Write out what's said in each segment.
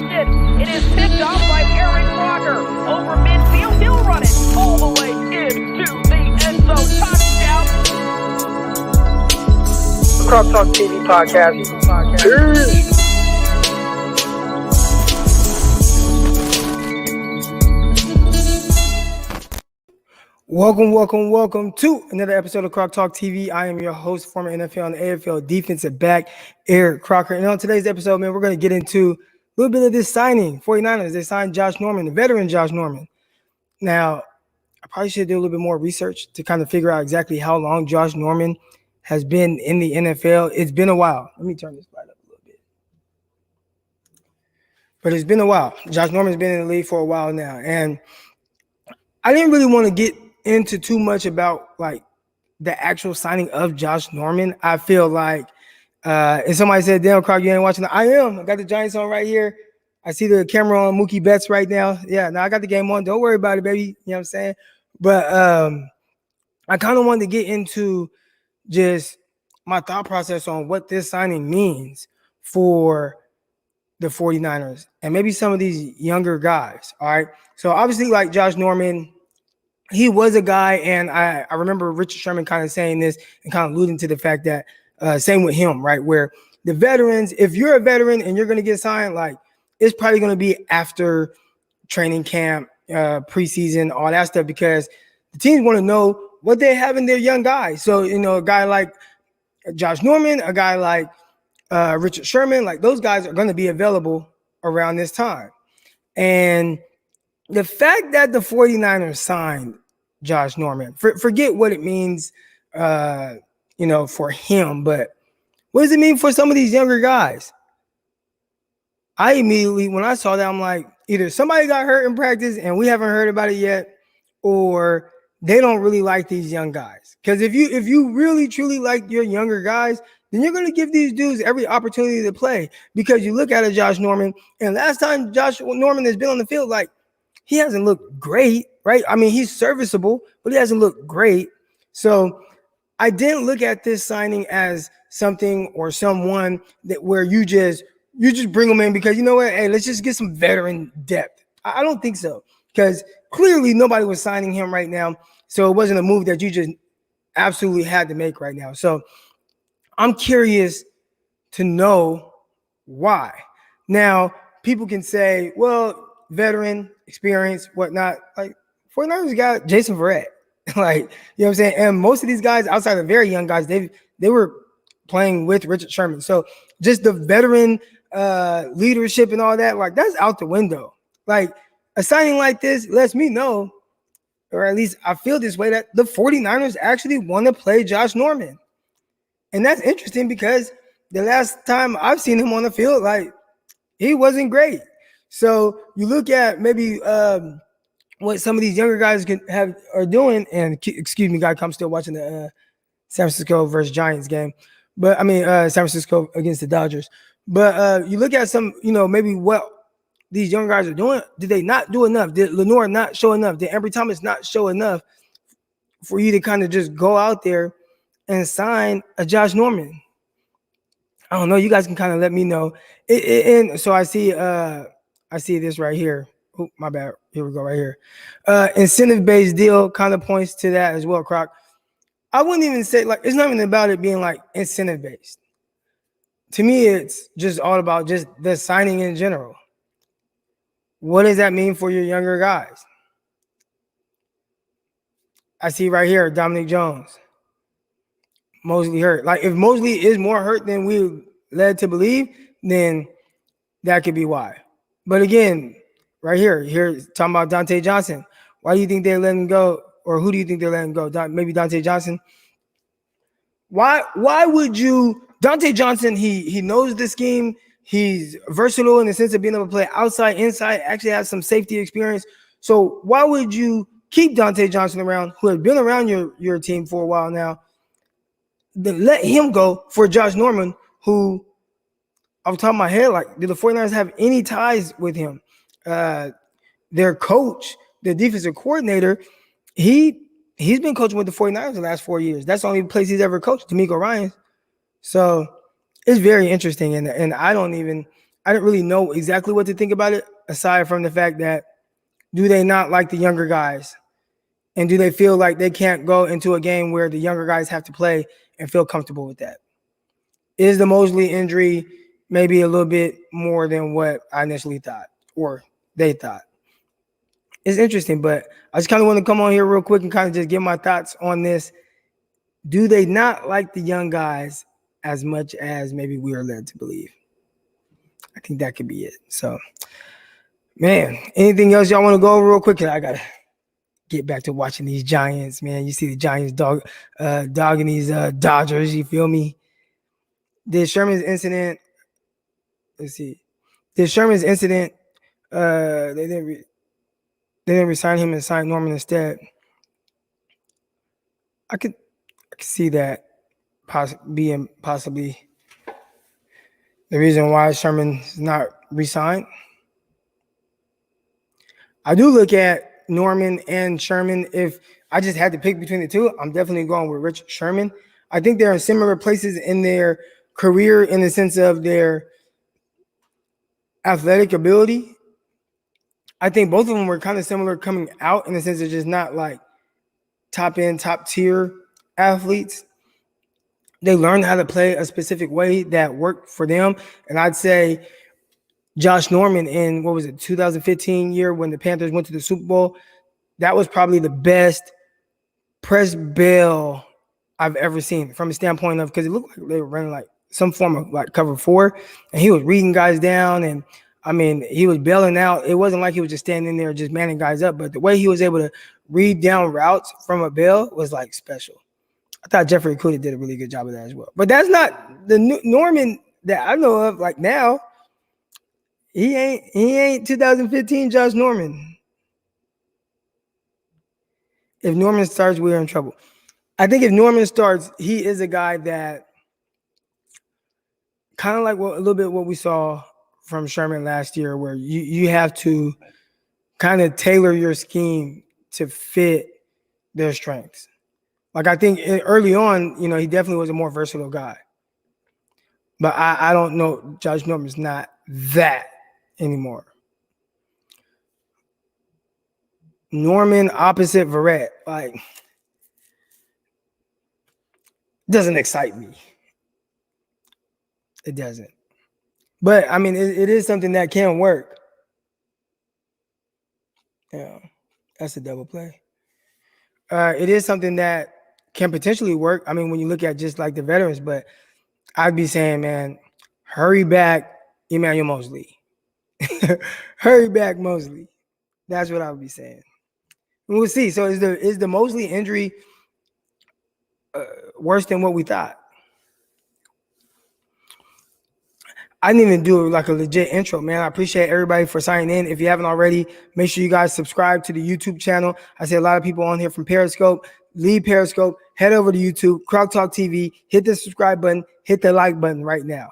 intercepted. It is picked off by Eric Crocker. Over midfield, he'll run it all the way into the end zone. Touchdown. Croc Talk TV podcast. Peace. Welcome to another episode of Croc Talk TV. I am your host, former NFL and AFL defensive back, Eric Crocker. And on today's episode, man, we're going to get into a little bit of this signing. 49ers, they signed Josh Norman, the veteran Josh Norman. Now, I probably should do a little bit more research to kind of figure out exactly how long Josh Norman has been in the NFL. It's been a while. Let me turn this light up a little bit. But it's been a while. Josh Norman's been in the league for a while now. And I didn't really want to get into too much about like the actual signing of Josh Norman. I feel like if somebody said, damn, Croc, you ain't watching I am. I got the Giants on right here. I see the camera on Mookie Betts right now. Yeah, now I got the game on. Don't worry about it, baby. You know what I'm saying? But I kind of wanted to get into just my thought process on what this signing means for the 49ers and maybe some of these younger guys. All right. So obviously, like Josh Norman, he was a guy, and I remember Richard Sherman kind of saying this and kind of alluding to the fact that same with him, right? Where the veterans, if you're a veteran and you're going to get signed, like it's probably going to be after training camp, preseason, all that stuff, because the teams want to know what they have in their young guys. So, you know, a guy like Josh Norman, a guy like Richard Sherman, like those guys are going to be available around this time. And the fact that the 49ers signed Josh Norman, forget what it means, for him, but what does it mean for some of these younger guys? I immediately, when I saw that, I'm like, either somebody got hurt in practice and we haven't heard about it yet, or they don't really like these young guys. Because if you really, truly like your younger guys, then you're going to give these dudes every opportunity to play. Because you look at a Josh Norman, and last time Josh Norman has been on the field, like, he hasn't looked great, right? I mean, he's serviceable, but he hasn't looked great. So I didn't look at this signing as something or someone that where you just bring them in because, you know what, hey, let's just get some veteran depth. I don't think so, because clearly nobody was signing him right now. So it wasn't a move that you just absolutely had to make right now. So I'm curious to know why. Now, people can say, well, veteran, experience, whatnot. Like 49ers got Jason Verrett. Like, you know what I'm saying? And most of these guys, outside of very young guys, they were playing with Richard Sherman. So just the veteran leadership and all that, like that's out the window. Like a signing like this lets me know, or at least I feel this way, that the 49ers actually want to play Josh Norman. And that's interesting because the last time I've seen him on the field, like he wasn't great. So you look at maybe what some of these younger guys are doing, and excuse me, guys, I'm still watching the San Francisco versus Giants game, but I mean San Francisco against the Dodgers. But you look at some, maybe what these young guys are doing. Did they not do enough? Did Lenore not show enough? Did Ambry Thomas not show enough for you to kind of just go out there and sign a Josh Norman? I don't know. You guys can kind of let me know. And so I see this right here. Oh, my bad. Here we go right here. Incentive-based deal kind of points to that as well, Croc. I wouldn't even say, like, it's not even about it being, like, incentive-based. To me, it's just all about just the signing in general. What does that mean for your younger guys? I see right here, Dominic Jones. Mosley hurt. Like, if Mosley is more hurt than we led to believe, then that could be why. But again, right here talking about Dante Johnson. Why do you think they're letting go, or who do you think they're letting go? Maybe Dante Johnson. Why would you? Dante Johnson, he knows the scheme. He's versatile in the sense of being able to play outside, inside, actually has some safety experience. So why would you keep Dante Johnson around, who has been around your team for a while now, then let him go for Josh Norman, who, off the top of my head, like, do the 49ers have any ties with him? Their coach, the defensive coordinator, he's been coaching with the 49ers the last 4 years. That's the only place he's ever coached, D'Amico Ryans. So it's very interesting, and I don't even I didn't really know exactly what to think about it, aside from the fact that do they not like the younger guys? And do they feel like they can't go into a game where the younger guys have to play and feel comfortable with that? Is the Mosley injury maybe a little bit more than what I initially thought or they thought? It's interesting, but I just kind of want to come on here real quick and kind of just get my thoughts on this. Do they not like the young guys as much as maybe we are led to believe? I think that could be it. So, man, anything else y'all want to go over real quick? 'Cause I got to get back to watching these Giants, man. You see the Giants dogging these Dodgers, you feel me? Did Sherman's incident, let's see. Did Sherman's incident, they didn't resign him and sign Norman instead. I could see that being possibly the reason why Sherman's not re-signed. I do look at Norman and Sherman. If I just had to pick between the two, I'm definitely going with Rich Sherman. I think they're in similar places in their career in the sense of their athletic ability. I think both of them were kind of similar coming out in the sense of just not like top tier athletes. They learned how to play a specific way that worked for them. And I'd say Josh Norman in, 2015 year when the Panthers went to the Super Bowl, that was probably the best press bail I've ever seen from a standpoint of, because it looked like they were running like some form of like cover 4, and he was reading guys down, and I mean, he was bailing out. It wasn't like he was just standing there just manning guys up, but the way he was able to read down routes from a bail was like special. I thought Jeffrey Okudah did a really good job of that as well. But that's not the Norman that I know of. Like now, he ain't 2015 Josh Norman. If Norman starts, we're in trouble. I think if Norman starts, he is a guy that kind of like a little bit what we saw from Sherman last year, where you have to kind of tailor your scheme to fit their strengths. Like I think early on, he definitely was a more versatile guy. But I don't know, Josh Norman's not that anymore. Norman opposite Verrett, like, doesn't excite me. It doesn't. But I mean, it is something that can work. Yeah, that's a double play. It is something that can potentially work. I mean, when you look at just like the veterans, but I'd be saying, man, hurry back, Emmanuel Mosley. Hurry back, Mosley. That's what I would be saying. And we'll see. So is the Mosley injury worse than what we thought? I didn't even do like a legit intro, man. I appreciate everybody for signing in. If you haven't already, make sure you guys subscribe to the YouTube channel. I see a lot of people on here from Periscope. Leave Periscope, head over to YouTube, Crowd Talk TV, hit the subscribe button, hit the like button right now.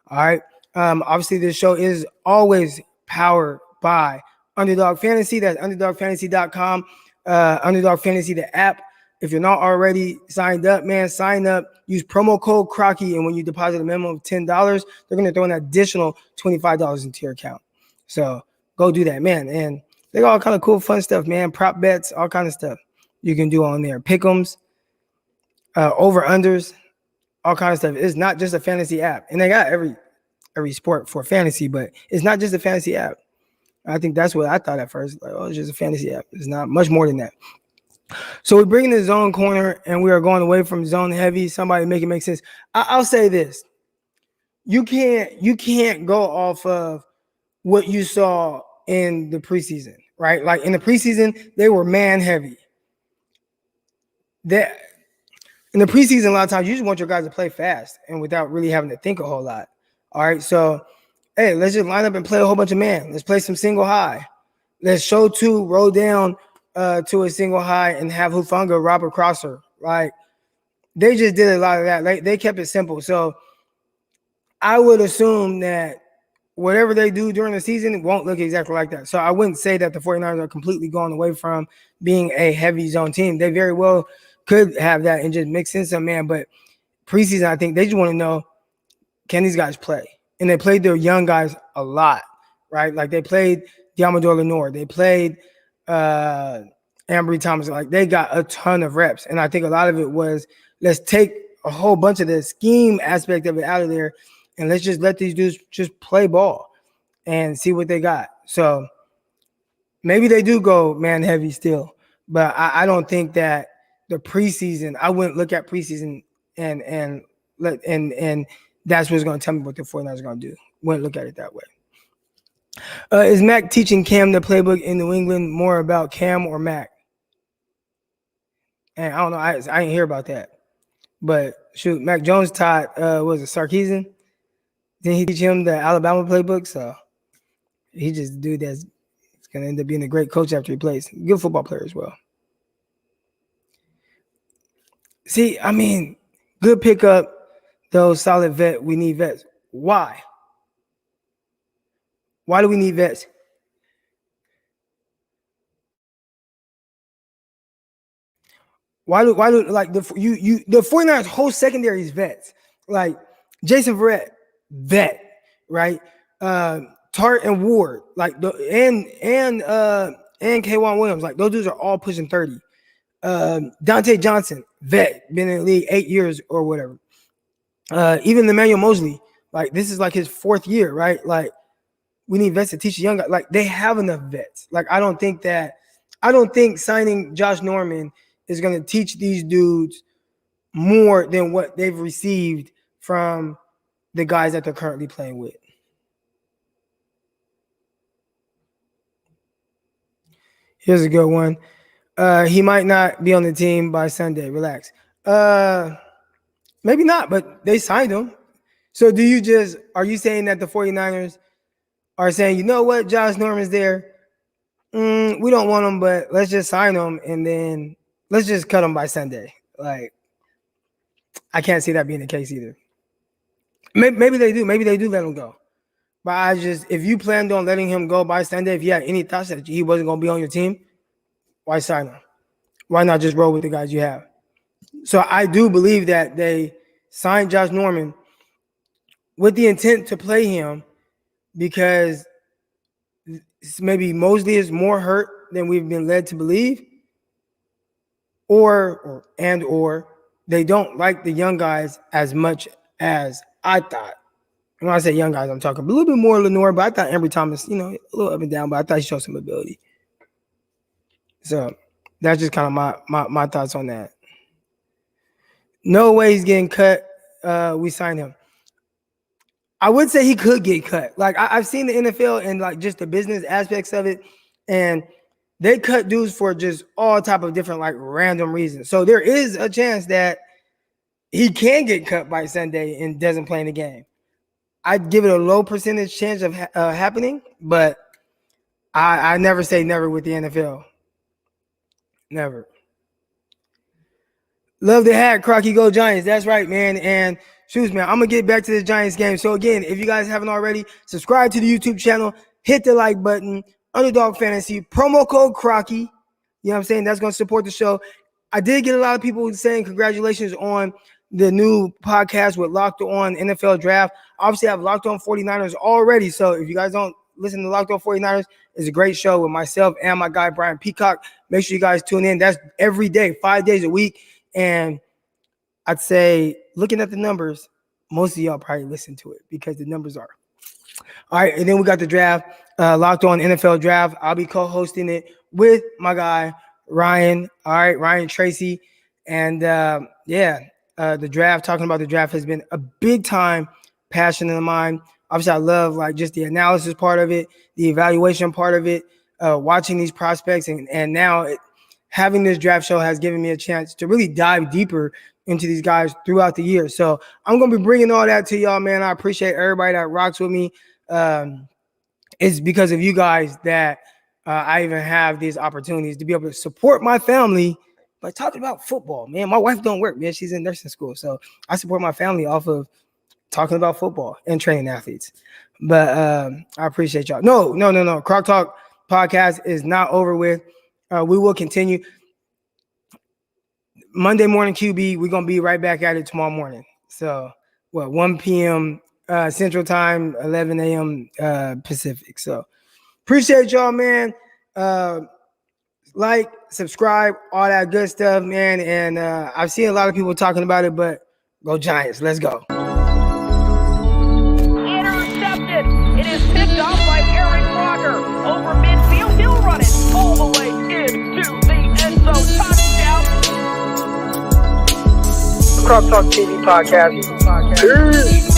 All right. Obviously, this show is always powered by Underdog Fantasy. That's underdogfantasy.com. Underdog Fantasy, the app. If you're not already signed up, man, sign up. Use promo code Crocky, and when you deposit a minimum of $10, they're going to throw an additional $25 into your account. So go do that, man. And they got all kind of cool, fun stuff, man. Prop bets, all kind of stuff you can do on there. Pick'ems, over-unders, all kind of stuff. It's not just a fantasy app. And they got every sport for fantasy, but it's not just a fantasy app. I think that's what I thought at first. Like, it's just a fantasy app. It's not much more than that. So we're bringing the zone corner, and we are going away from zone heavy. Somebody make it make sense. I'll say this: you can't go off of what you saw in the preseason, right? Like in the preseason, they were man heavy. That in the preseason, a lot of times you just want your guys to play fast and without really having to think a whole lot. All right, so hey, let's just line up and play a whole bunch of man. Let's play some single high. Let's show two, roll down to a single high and have Hufanga rob a crosser. Like they just did a lot of that. They kept it simple. So I would assume that whatever they do during the season won't look exactly like that. So I wouldn't say that the 49ers are completely going away from being a heavy zone team. They very well could have that and just mix in some man. But preseason, I think they just want to know, can these guys play? and they played their young guys a lot, right? Like they played Diamador Lenore, they played Ambry Thomas. Like they got a ton of reps, and I think a lot of it was let's take a whole bunch of the scheme aspect of it out of there, and let's just let these dudes just play ball and see what they got. So maybe they do go man heavy still, but I don't think that the preseason. I wouldn't look at preseason and that's what's going to tell me what the 49ers are going to do. Wouldn't look at it that way. Is Mac teaching Cam the playbook in New England more about Cam or Mac? And I don't know. I didn't hear about that. But shoot, Mac Jones taught was it Sarkisian? Didn't he teach him the Alabama playbook? So he just a dude that's going to end up being a great coach after he plays. Good football player as well. See, I mean, good pickup, though, solid vet. We need vets. Why? Why do we need vets? Why do like the 49ers whole secondary is vets. Like Jason Verrett, vet, right? Tart and Ward, like and K'Wan Williams, like those dudes are all pushing 30. Dante Johnson, vet, been in the league 8 years or whatever. Even Emmanuel Mosley, like this is like his 4th year, right? Like we need vets to teach the young guys. Like they have enough vets. Like I don't think signing Josh Norman is going to teach these dudes more than what they've received from the guys that they're currently playing with. Here's a good one. He might not be on the team by Sunday. Relax. Maybe not, but they signed him. So are you saying that the 49ers are saying, you know what, Josh Norman's there. We don't want him, but let's just sign him and then let's just cut him by Sunday. Like, I can't see that being the case either. Maybe they do. Maybe they do let him go. But if you planned on letting him go by Sunday, if you had any thoughts that he wasn't going to be on your team, why sign him? Why not just roll with the guys you have? So I do believe that they signed Josh Norman with the intent to play him because maybe Mosley is more hurt than we've been led to believe, or they don't like the young guys as much as I thought. When I say young guys, I'm talking a little bit more Lenore, but I thought Ambry Thomas, a little up and down, but I thought he showed some ability. So that's just kind of my thoughts on that. No way he's getting cut. We signed him. I would say he could get cut. Like I've seen the NFL and like just the business aspects of it, and they cut dudes for just all type of different like random reasons. So there is a chance that he can get cut by Sunday and doesn't play in the game. I'd give it a low percentage chance of happening, but I never say never with the NFL. Never. Love the hat, Crocky. Go Giants. That's right, man. And shoes, man, I'm going to get back to the Giants game. So, again, if you guys haven't already, subscribe to the YouTube channel. Hit the like button. Underdog Fantasy. Promo code Crocky. You know what I'm saying? That's going to support the show. I did get a lot of people saying congratulations on the new podcast with Locked On NFL Draft. Obviously, I've Locked On 49ers already. So, if you guys don't listen to Locked On 49ers, it's a great show with myself and my guy, Brian Peacock. Make sure you guys tune in. That's every day, 5 days a week. And I'd say, looking at the numbers, most of y'all probably listen to it because the numbers are. All right, and then we got the draft, Locked On NFL Draft. I'll be co-hosting it with my guy, Ryan. All right, Ryan Tracy. And, the draft, talking about the draft has been a big-time passion of mine. Obviously, I love, like, just the analysis part of it, the evaluation part of it, watching these prospects, and now having this draft show has given me a chance to really dive deeper into these guys throughout the year. So I'm going to be bringing all that to y'all, man. I appreciate everybody that rocks with me. It's because of you guys that I even have these opportunities to be able to support my family by talking about football, man. My wife don't work, man. She's in nursing school. So I support my family off of talking about football and training athletes. But I appreciate y'all. No. Croc Talk podcast is not over with. We will continue. Monday morning QB, we're going to be right back at it tomorrow morning. So, 1 p.m. Central Time, 11 a.m. Pacific. So appreciate y'all, man. Like, subscribe, all that good stuff, man. And I've seen a lot of people talking about it, but go Giants. Let's go. Intercepted. It is picked off by Aaron Rodgers over midfield. He'll run it all the way into the end zone. Touchdown. Cross Talk TV podcast. Peace.